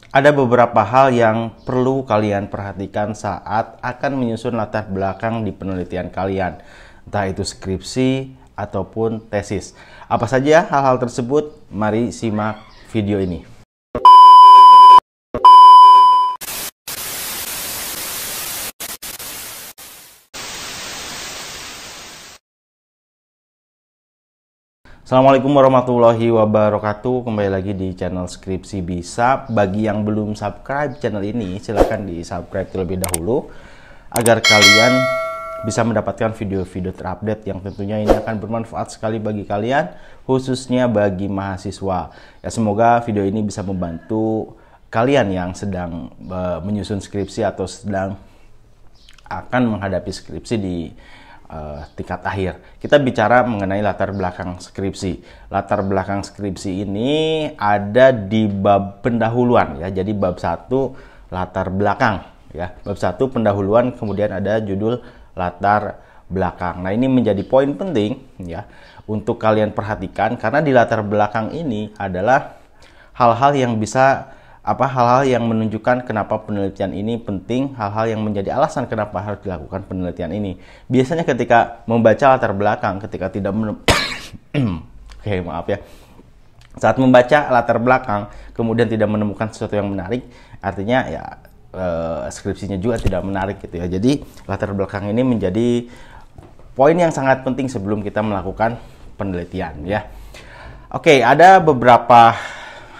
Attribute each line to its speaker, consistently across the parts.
Speaker 1: ada beberapa hal yang perlu kalian perhatikan saat akan menyusun latar belakang di penelitian kalian, entah itu skripsi ataupun tesis. Apa saja hal-hal tersebut? Mari simak video ini. Assalamualaikum warahmatullahi wabarakatuh. Kembali lagi di channel Skripsi Bisa. Bagi yang belum subscribe channel ini, silahkan di subscribe terlebih dahulu agar kalian bisa mendapatkan video-video terupdate yang tentunya ini akan bermanfaat sekali bagi kalian, khususnya bagi mahasiswa. Ya, semoga video ini bisa membantu kalian yang sedang menyusun skripsi atau sedang akan menghadapi skripsi di tingkat akhir. Kita bicara mengenai latar belakang skripsi. Latar belakang skripsi ini ada di bab pendahuluan ya. Jadi bab 1 latar belakang ya. Bab 1 pendahuluan, kemudian ada judul latar belakang. Nah, ini menjadi poin penting ya untuk kalian perhatikan, karena di latar belakang ini adalah hal-hal yang bisa hal-hal yang menunjukkan kenapa penelitian ini penting, hal-hal yang menjadi alasan kenapa harus dilakukan penelitian ini. Biasanya ketika membaca latar belakang, ketika tidak saat membaca latar belakang kemudian tidak menemukan sesuatu yang menarik, artinya ya skripsinya juga tidak menarik gitu ya. Jadi latar belakang ini menjadi poin yang sangat penting sebelum kita melakukan penelitian ya. Oke, ada beberapa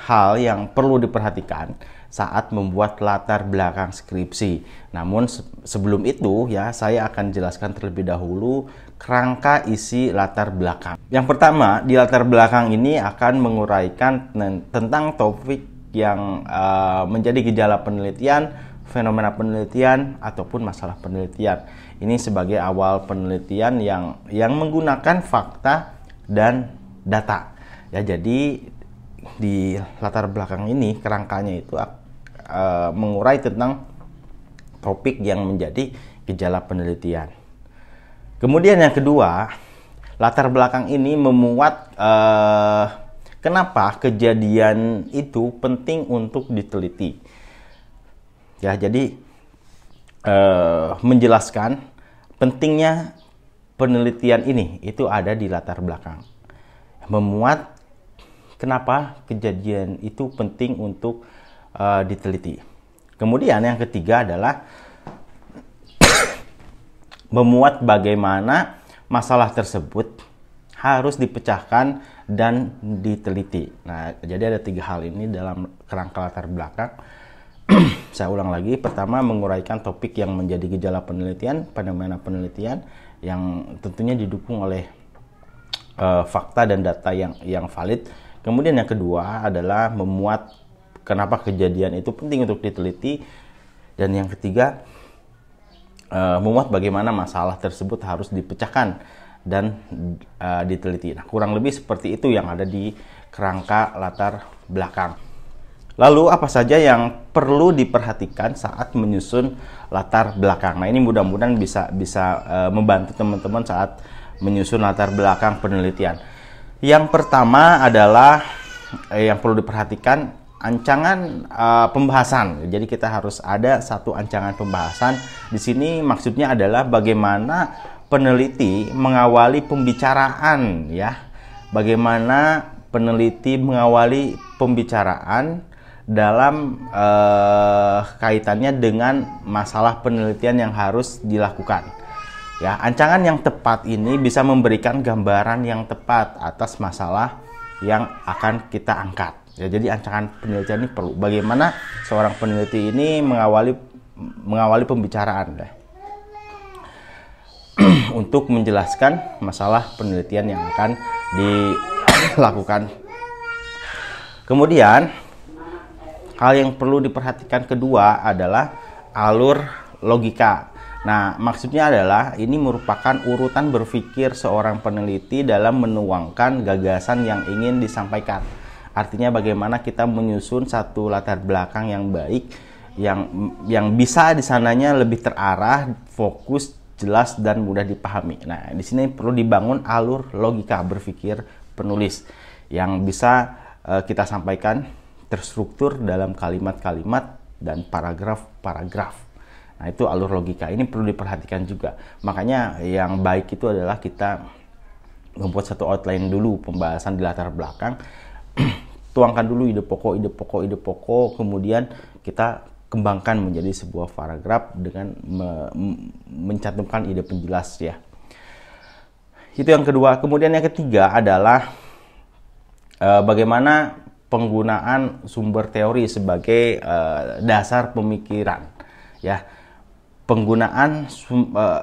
Speaker 1: hal yang perlu diperhatikan saat membuat latar belakang skripsi. Namun sebelum itu ya, saya akan jelaskan terlebih dahulu kerangka isi latar belakang. Yang pertama, di latar belakang ini akan menguraikan tentang topik yang menjadi gejala penelitian, fenomena penelitian, ataupun masalah penelitian. Ini sebagai awal penelitian yang menggunakan fakta dan data. Ya, jadi di latar belakang ini kerangkanya itu mengurai tentang topik yang menjadi gejala penelitian. Kemudian yang kedua, latar belakang ini memuat kenapa kejadian itu penting untuk diteliti. Ya, jadi menjelaskan pentingnya penelitian ini itu ada di latar belakang. Memuat kenapa kejadian itu penting untuk diteliti. Kemudian yang ketiga adalah memuat bagaimana masalah tersebut harus dipecahkan dan diteliti. Nah, jadi ada 3 hal ini dalam kerangka latar belakang. Saya ulang lagi. Pertama, menguraikan topik yang menjadi gejala penelitian, fenomena penelitian yang tentunya didukung oleh fakta dan data yang valid. Kemudian yang kedua adalah memuat kenapa kejadian itu penting untuk diteliti. Dan yang ketiga, memuat bagaimana masalah tersebut harus dipecahkan dan diteliti. Nah, kurang lebih seperti itu yang ada di kerangka latar belakang. Lalu apa saja yang perlu diperhatikan saat menyusun latar belakang? Nah, ini mudah-mudahan bisa membantu teman-teman saat menyusun latar belakang penelitian. Yang pertama adalah yang perlu diperhatikan ancangan pembahasan. Jadi kita harus ada satu ancangan pembahasan. Di sini maksudnya adalah bagaimana peneliti mengawali pembicaraan ya. Bagaimana peneliti mengawali pembicaraan dalam kaitannya dengan masalah penelitian yang harus dilakukan. Ya, ancangan yang tepat ini bisa memberikan gambaran yang tepat atas masalah yang akan kita angkat. Ya, jadi ancangan penelitian ini perlu. Bagaimana seorang peneliti ini mengawali pembicaraan untuk menjelaskan masalah penelitian yang akan dilakukan. Kemudian, hal yang perlu diperhatikan kedua adalah alur logika. Nah, maksudnya adalah ini merupakan urutan berpikir seorang peneliti dalam menuangkan gagasan yang ingin disampaikan. Artinya bagaimana kita menyusun satu latar belakang yang baik, yang bisa di sananya lebih terarah, fokus, jelas dan mudah dipahami. Nah, di sini perlu dibangun alur logika berpikir penulis yang bisa kita sampaikan terstruktur dalam kalimat-kalimat dan paragraf-paragraf. Nah, itu alur logika. Ini perlu diperhatikan juga. Makanya yang baik itu adalah kita membuat satu outline dulu pembahasan di latar belakang. Tuangkan dulu ide pokok, kemudian kita kembangkan menjadi sebuah paragraf dengan mencantumkan ide penjelas ya. Itu yang kedua. Kemudian yang ketiga adalah bagaimana penggunaan sumber teori sebagai dasar pemikiran ya. Penggunaan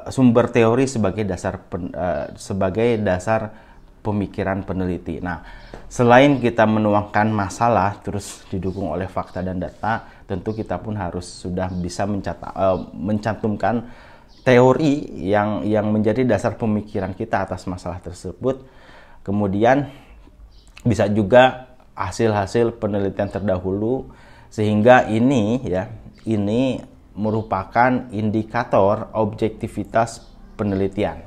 Speaker 1: sumber teori sebagai dasar pemikiran peneliti. Nah, selain kita menuangkan masalah terus didukung oleh fakta dan data, tentu kita pun harus sudah bisa mencantumkan teori yang menjadi dasar pemikiran kita atas masalah tersebut. Kemudian bisa juga hasil-hasil penelitian terdahulu, sehingga ini merupakan indikator objektivitas penelitian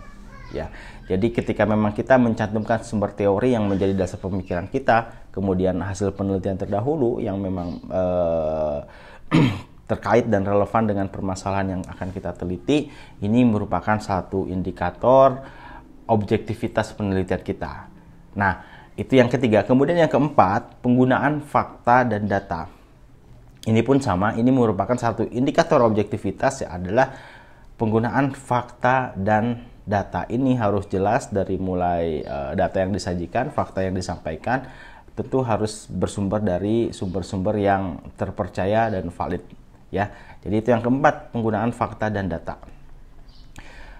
Speaker 1: ya. Jadi ketika memang kita mencantumkan sumber teori yang menjadi dasar pemikiran kita, kemudian hasil penelitian terdahulu yang memang terkait dan relevan dengan permasalahan yang akan kita teliti, ini merupakan satu indikator objektivitas penelitian kita. Nah, itu yang ketiga. Kemudian yang keempat, penggunaan fakta dan data. Ini pun sama, ini merupakan satu indikator objektivitas ya, adalah penggunaan fakta dan data. Ini harus jelas dari mulai data yang disajikan, fakta yang disampaikan, tentu harus bersumber dari sumber-sumber yang terpercaya dan valid ya. Jadi itu yang keempat, penggunaan fakta dan data.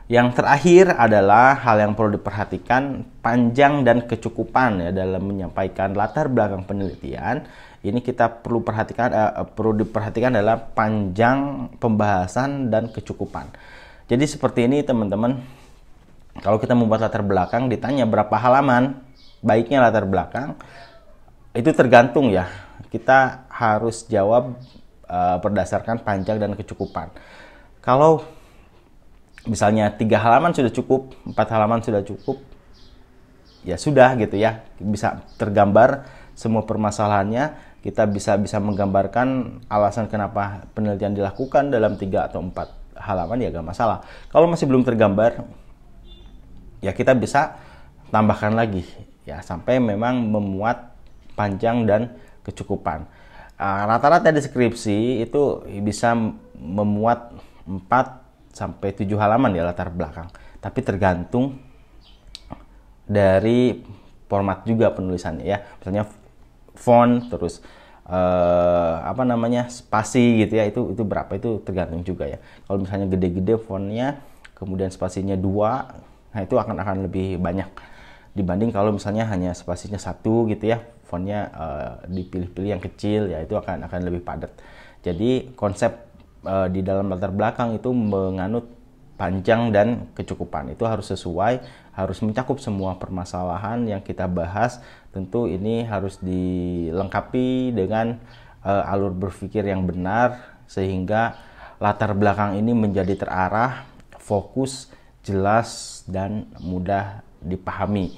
Speaker 1: Yang terakhir adalah hal yang perlu diperhatikan, panjang dan kecukupan ya dalam menyampaikan latar belakang penelitian. Ini kita perlu diperhatikan adalah panjang pembahasan dan kecukupan. Jadi seperti ini teman-teman, kalau kita membuat latar belakang ditanya berapa halaman, baiknya latar belakang itu tergantung ya. Kita harus jawab berdasarkan panjang dan kecukupan. Kalau misalnya 3 halaman sudah cukup, 4 halaman sudah cukup, ya sudah gitu ya, bisa tergambar semua permasalahannya. Kita bisa menggambarkan alasan kenapa penelitian dilakukan dalam 3 atau 4 halaman, ya gak masalah. Kalau masih belum tergambar, ya kita bisa tambahkan lagi ya sampai memang memuat panjang dan kecukupan. Rata-rata deskripsi itu bisa memuat 4 sampai 7 halaman ya latar belakang. Tapi tergantung dari format juga penulisannya ya. Misalnya font, terus spasi gitu ya, itu berapa, itu tergantung juga ya. Kalau misalnya gede-gede fontnya, kemudian spasinya 2, nah itu akan lebih banyak dibanding kalau misalnya hanya spasinya 1 gitu ya, fontnya dipilih-pilih yang kecil ya, itu akan lebih padat. Jadi konsep di dalam latar belakang itu menganut panjang dan kecukupan. Itu harus sesuai, harus mencakup semua permasalahan yang kita bahas. Tentu ini harus dilengkapi dengan alur berpikir yang benar, sehingga latar belakang ini menjadi terarah, fokus, jelas, dan mudah dipahami.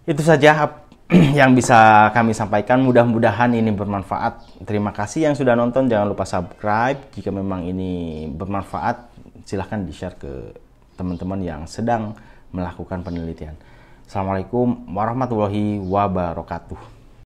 Speaker 1: Itu saja yang bisa kami sampaikan. Mudah-mudahan ini bermanfaat. Terima kasih yang sudah nonton. Jangan lupa subscribe. Jika memang ini bermanfaat, silahkan di-share ke teman-teman yang sedang melakukan penelitian. Assalamualaikum warahmatullahi wabarakatuh.